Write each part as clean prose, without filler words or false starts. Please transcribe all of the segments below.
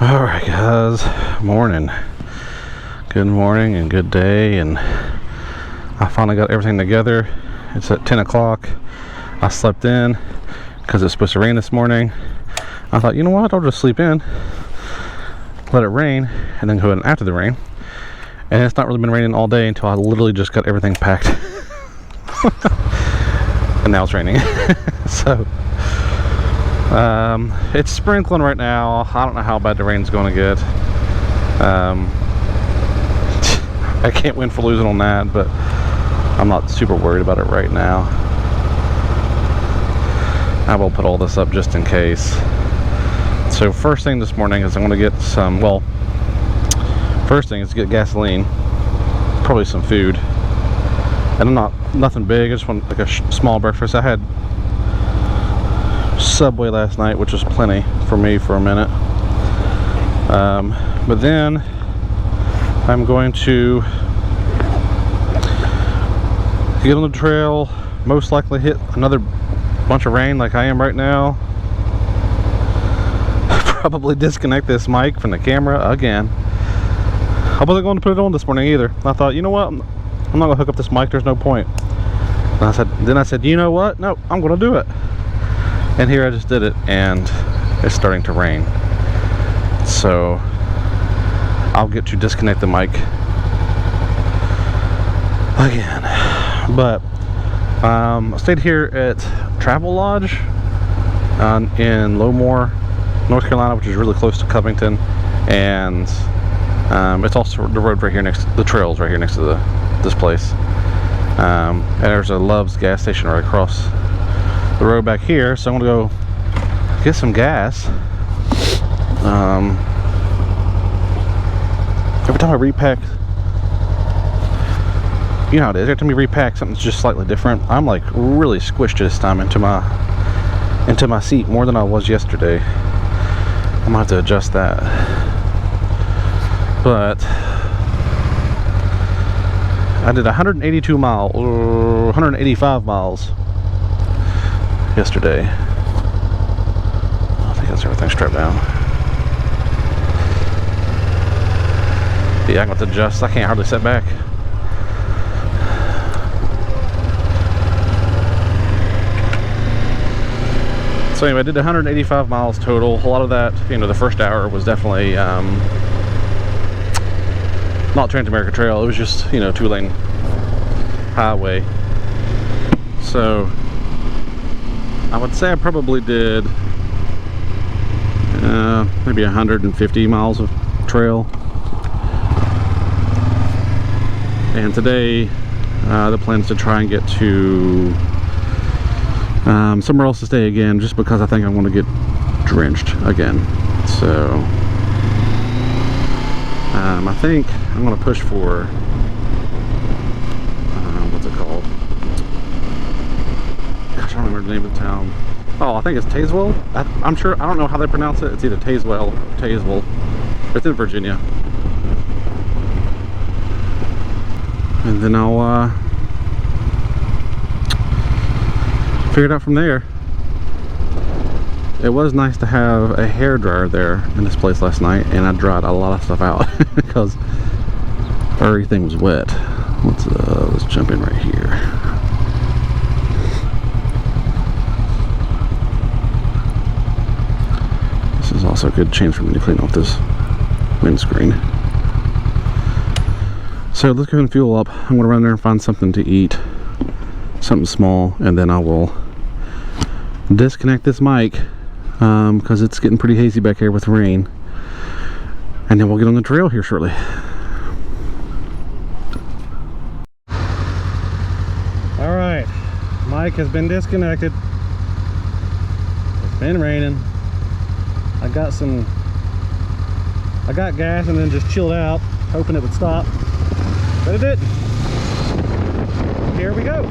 Alright guys, morning. Good morning and good day, and I finally got everything together. It's at 10 o'clock. I slept in because it's supposed to rain this morning. I thought, you know what, I'll just sleep in, let it rain, and then go in after the rain. And it's not really been raining all day until I literally just got everything packed. And now it's raining. So it's sprinkling right now. I don't know how bad the rain's going to get. I can't win for losing on that, but I'm not super worried about it right now. I will put all this up just in case. So first thing this morning is I'm going to get some, well, first thing is to get gasoline, probably some food, and nothing big. I just want like a small breakfast. I had Subway last night, which was plenty for me for a minute, but then I'm going to get on the trail, most likely hit another bunch of rain like I am right now. Probably disconnect this mic from the camera again. I wasn't going to put it on this morning either. I thought, you know what, I'm not going to hook up this mic, there's no point. And I said, you know what, no, I'm going to do it. And here I just did it, and it's starting to rain. So I'll get to disconnect the mic again. But I stayed here at Travel Lodge in Lowmore, North Carolina, which is really close to Covington, and it's also the road right here next, the trails right here next to this place. And there's a Love's gas station right across the road back here, so I'm gonna go get some gas. Every time I repack, you know how it is, every time you repack something's just slightly different. I'm like really squished this time into my seat more than I was yesterday. I'm gonna have to adjust that. But I did 182 miles or 185 miles yesterday. I think that's everything strapped down. Yeah, I'm going to adjust. I can't hardly sit back. So anyway, I did 185 miles total. A lot of that, you know, the first hour was definitely not Trans-America Trail. It was just, you know, 2-lane highway. So I would say I probably did maybe 150 miles of trail. And today the plan is to try and get to somewhere else to stay again, just because I think I want to get drenched again. So I think I'm going to push for what's it called? Gosh, I don't remember the name of the town. Oh, I think it's Tazewell. I'm sure, I don't know how they pronounce it. It's either Tazewell or Tazewell. It's in Virginia. And then I'll figure it out from there. It was nice to have a hairdryer there in this place last night, and I dried a lot of stuff out because everything was wet. Let's jump in right here. This is also a good chance for me to clean off this windscreen. So let's go ahead and fuel up. I'm gonna run there and find something to eat, something small, and then I will disconnect this mic because it's getting pretty hazy back here with rain, and then we'll get on the trail here shortly. All right, mic has been disconnected. It's been raining. I got gas and then just chilled out, hoping it would stop. but it didn't. Here we go.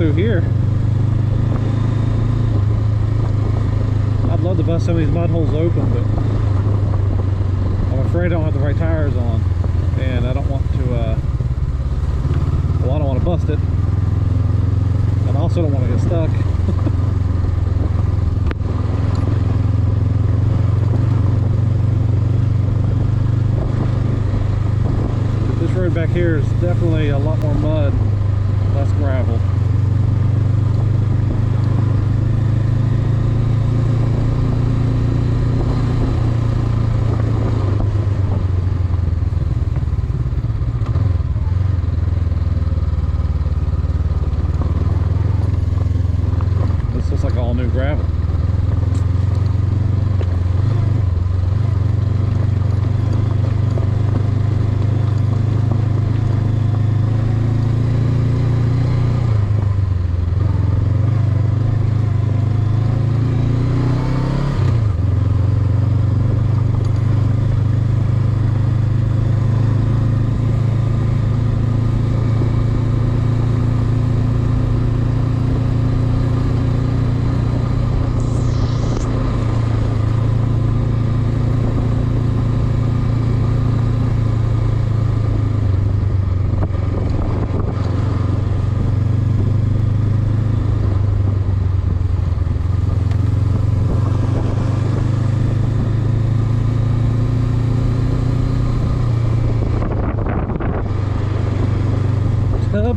through here. I'd love to bust some of these mud holes open, but I'm afraid I don't have the right tires on, and I don't want to, well, I don't want to bust it, and I also don't want to get stuck. This road back here is definitely a lot more mud, less gravel. Gravel.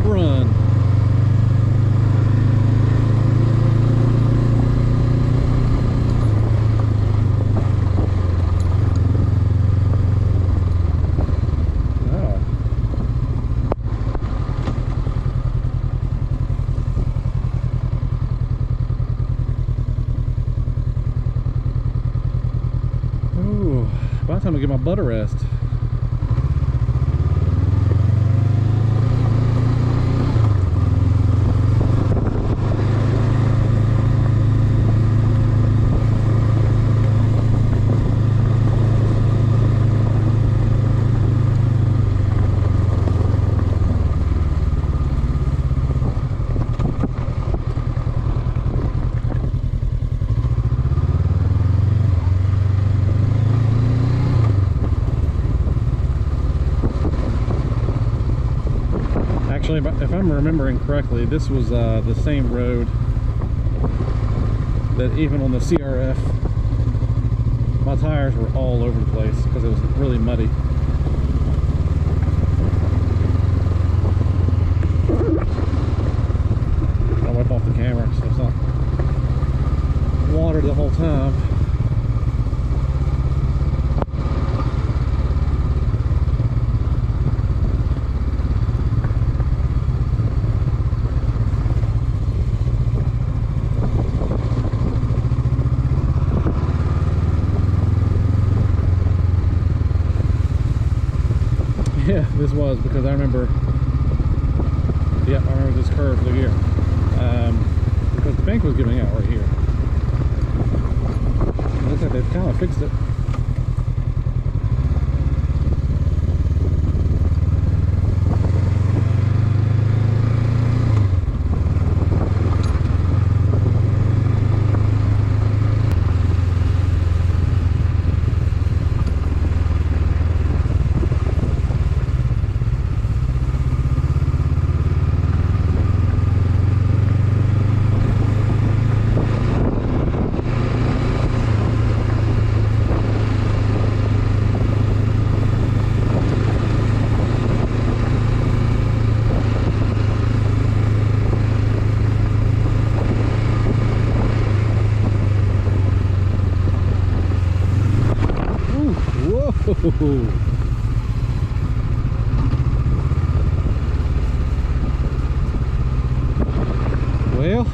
Run. Ooh, about time to get my butt a rest. Actually, if I'm remembering correctly, this was the same road that even on the CRF, my tires were all over the place because it was really muddy. I'll wipe off the camera so it's not water the whole time. Yeah, this was because I remember. Yeah, I remember this curve through here because the bank was giving out right here. It looks like they've kind of fixed it. Well,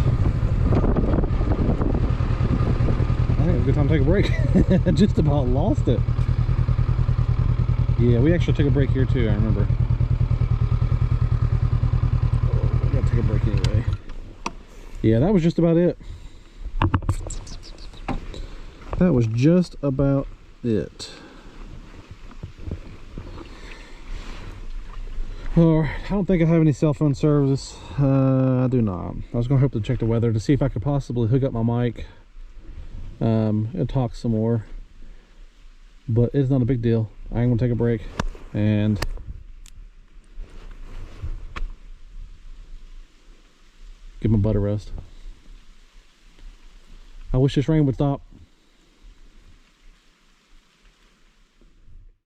I think it's a good time to take a break. Just about lost it. Yeah, we actually took a break here too, I remember. Oh, we gotta take a break anyway. Yeah, that was just about it. That was just about it. I don't think I have any cell phone service. I do not. I was gonna hope to check the weather to see if I could possibly hook up my mic and talk some more, but it's not a big deal. I'm gonna take a break and give my butt a rest. I wish this rain would stop.